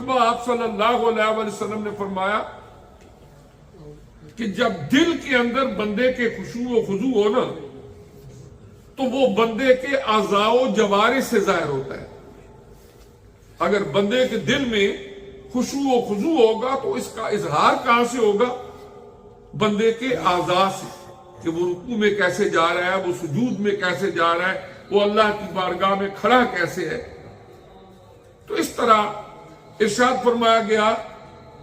مرتبہ آپ صلی اللہ علیہ وسلم نے فرمایا کہ جب دل کے اندر بندے کے خشوع و خضوع ہو نا تو وہ بندے کے اعضاء و جوارح سے ظاہر ہوتا ہے. اگر بندے کے دل میں خشوع و خضوع ہوگا تو اس کا اظہار کہاں سے ہوگا؟ بندے کے اعضاء سے، کہ وہ رکوع میں کیسے جا رہا ہے، وہ سجود میں کیسے جا رہا ہے، وہ اللہ کی بارگاہ میں کھڑا کیسے ہے. تو اس طرح ارشاد فرمایا گیا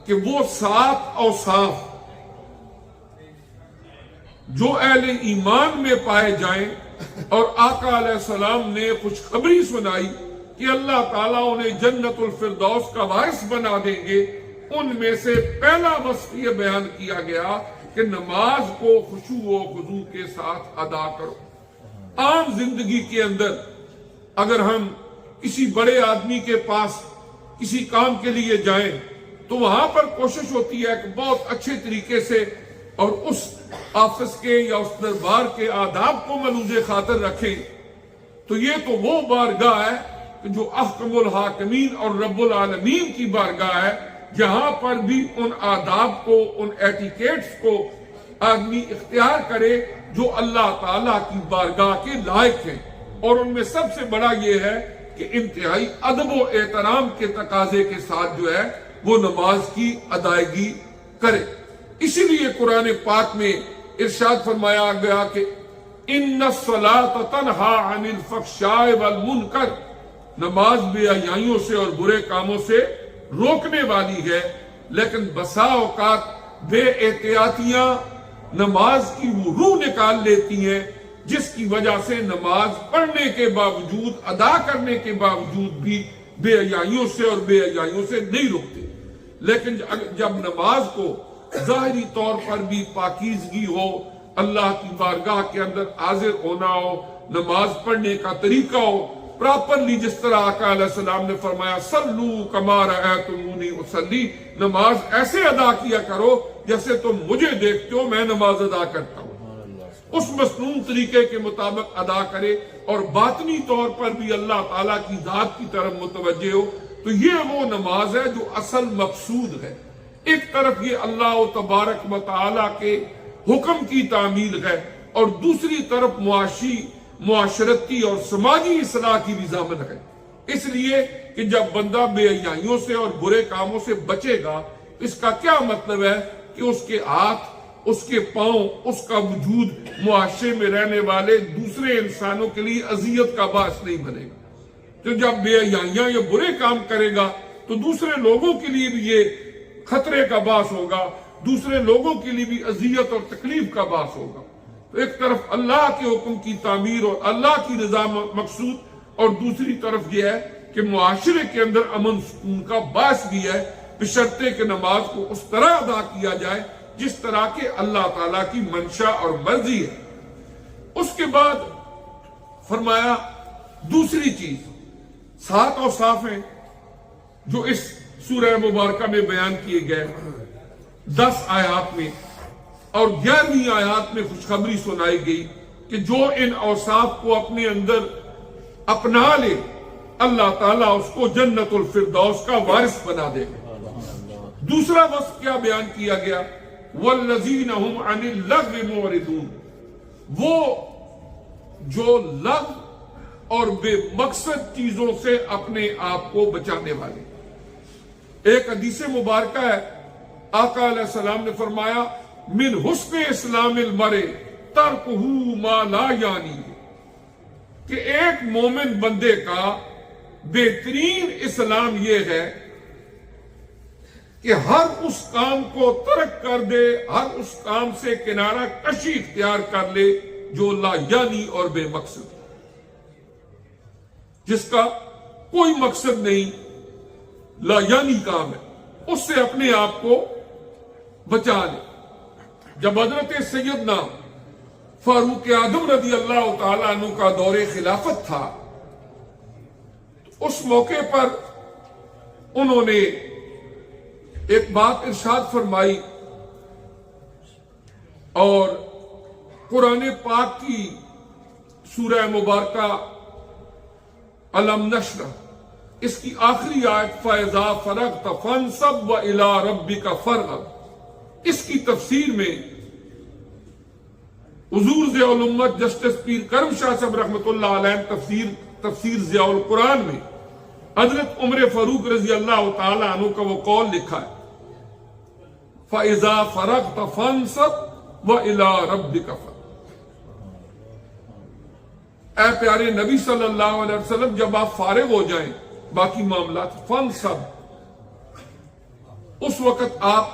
کہ وہ 7 اوصاف جو اہل ایمان میں پائے جائیں، اور آقا علیہ السلام نے خوشخبری سنائی کہ اللہ تعالیٰ انہیں جنت الفردوس کا وارث بنا دیں گے، ان میں سے پہلا وصف یہ بیان کیا گیا کہ نماز کو خشوع و خضوع کے ساتھ ادا کرو. عام زندگی کے اندر اگر ہم کسی بڑے آدمی کے پاس کسی کام کے لیے جائیں تو وہاں پر کوشش ہوتی ہے کہ بہت اچھے طریقے سے اور اس آفس کے یا اس دربار کے آداب کو ملوز خاطر رکھیں. تو یہ تو وہ بارگاہ ہے کہ جو احکم الحاکمین اور رب العالمین کی بارگاہ ہے، جہاں پر بھی ان آداب کو، ان ایٹیکیٹس کو آدمی اختیار کرے جو اللہ تعالیٰ کی بارگاہ کے لائق ہیں. اور ان میں سب سے بڑا یہ ہے کہ انتہائی ادب و احترام کے تقاضے کے ساتھ جو ہے وہ نماز کی ادائیگی کرے. اسی لیے قرآن پاک میں ارشاد فرمایا گیا کہ ان الصلاۃ تنہی عن الفحشاء والمنکر، نماز بے حیائیوں سے اور برے کاموں سے روکنے والی ہے. لیکن بسا اوقات بے احتیاطیاں نماز کی وہ روح نکال لیتی ہیں جس کی وجہ سے نماز پڑھنے کے باوجود، ادا کرنے کے باوجود بھی بے حیائیوں سے اور بے حیائیوں سے نہیں رکتے. لیکن جب نماز کو ظاہری طور پر بھی پاکیزگی ہو، اللہ کی بارگاہ کے اندر حاضر ہونا ہو، نماز پڑھنے کا طریقہ ہو پراپرلی، جس طرح آقا علیہ السلام نے فرمایا صلو کما رأیتمونی اصلی، نماز ایسے ادا کیا کرو جیسے تم مجھے دیکھتے ہو میں نماز ادا کرتا ہوں. اس مسنون طریقے کے مطابق ادا کرے اور باطنی طور پر بھی اللہ تعالیٰ کی ذات کی طرف متوجہ ہو. تو یہ وہ نماز ہے جو اصل مقصود ہے. ایک طرف یہ اللہ تبارک و تعالیٰ کے حکم کی تعمیل ہے اور دوسری طرف معاشرتی اور سماجی اصلاح کی بھی ضامن ہے. اس لیے کہ جب بندہ بے حیائیوں سے اور برے کاموں سے بچے گا، اس کا کیا مطلب ہے کہ اس کے ہاتھ، اس کے پاؤں، اس کا وجود معاشرے میں رہنے والے دوسرے انسانوں کے لیے اذیت کا باعث نہیں بنے گا. تو جب بے حیائیاں یا برے کام کرے گا تو دوسرے لوگوں کے لیے بھی یہ خطرے کا باعث ہوگا، دوسرے لوگوں کے لیے بھی اذیت اور تکلیف کا باعث ہوگا. تو ایک طرف اللہ کے حکم کی تعمیر اور اللہ کی رضا مقصود، اور دوسری طرف یہ ہے کہ معاشرے کے اندر امن سکون کا باعث بھی ہے، بشرطے کہ نماز کو اس طرح ادا کیا جائے جس طرح کہ اللہ تعالیٰ کی منشا اور مرضی ہے. اس کے بعد فرمایا دوسری چیز 7 اوصاف ہیں جو اس سورہ مبارکہ میں بیان کیے گئے 10 آیات میں، اور 11ویں آیات میں خوشخبری سنائی گئی کہ جو ان اوصاف کو اپنے اندر اپنا لے اللہ تعالیٰ اس کو جنت الفردوس کا وارث بنا دے گا. دوسرا وصف کیا بیان کیا گیا؟ والذین هم عن اللغو معرضون، وہ جو لغو اور بے مقصد چیزوں سے اپنے آپ کو بچانے والے. ایک حدیث مبارکہ ہے، آقا علیہ السلام نے فرمایا من حسن اسلام المرء ترکہ ما لا یعنی، کہ ایک مومن بندے کا بہترین اسلام یہ ہے کہ ہر اس کام کو ترک کر دے، ہر اس کام سے کنارہ کشی اختیار کر لے جو لا یعنی اور بے مقصد، جس کا کوئی مقصد نہیں، لا یعنی کام ہے، اس سے اپنے آپ کو بچا لے. جب حضرت سیدنا فاروق اعظم رضی اللہ تعالیٰ عنہ کا دور خلافت تھا، اس موقع پر انہوں نے ایک بات ارشاد فرمائی اور قرآن پاک کی سورہ مبارکہ الم نشرح اس کی آخری آیت فَإِذَا فَرَغْتَ فَانْصَبْ وَإِلَىٰ رَبِّكَ فَارْغَب، اس کی تفسیر میں حضور ضیاء الامت جسٹس پیر کرم شاہ صاحب رحمۃ اللہ علیہ تفسیر ضیاء القرآن میں حضرت عمر فاروق رضی اللہ تعالی عنہ کا وہ قول لکھا ہے فَإِذَا فَرَغْتَ فَانْصَبْ وَإِلَىٰ رَبِّكَ فَارْغَب۔ اے پیارے نبی صلی اللہ علیہ وسلم، جب آپ فارغ ہو جائیں باقی معاملات، فَانْصَبْ، اس وقت آپ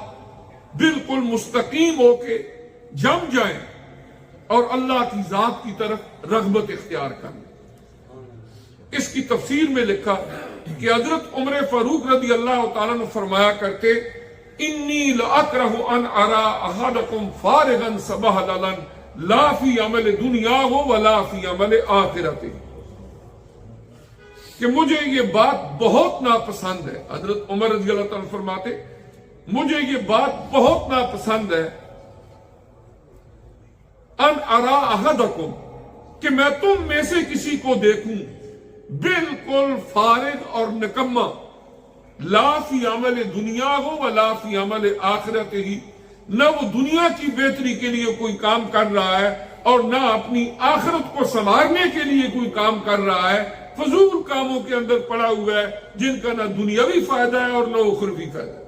بالکل مستقیم ہو کے جم جائیں اور اللہ کی ذات کی طرف رغبت اختیار کریں۔ اس کی تفسیر میں لکھا کہ حضرت عمر فاروق رضی اللہ تعالیٰ نے فرمایا کرتے انی لأکرہ ان ارا احدکم فارغا سبہللا لا فی عمل دنیا ہو ولا فی عمل آخرت، کہ مجھے یہ بات بہت ناپسند ہے۔ حضرت عمر رضی اللہ تعالیٰ فرماتے مجھے یہ بات بہت ناپسند ہے ان ارا احدکم، کہ میں تم میں سے کسی کو دیکھوں بالکل فارغ اور نکما، لا فی عمل دنیا ہو ولا فی عمل آخرت ہی، نہ وہ دنیا کی بہتری کے لیے کوئی کام کر رہا ہے اور نہ اپنی آخرت کو سنوارنے کے لیے کوئی کام کر رہا ہے، فضول کاموں کے اندر پڑا ہوا ہے جن کا نہ دنیاوی فائدہ ہے اور نہ اخروی فائدہ ہے۔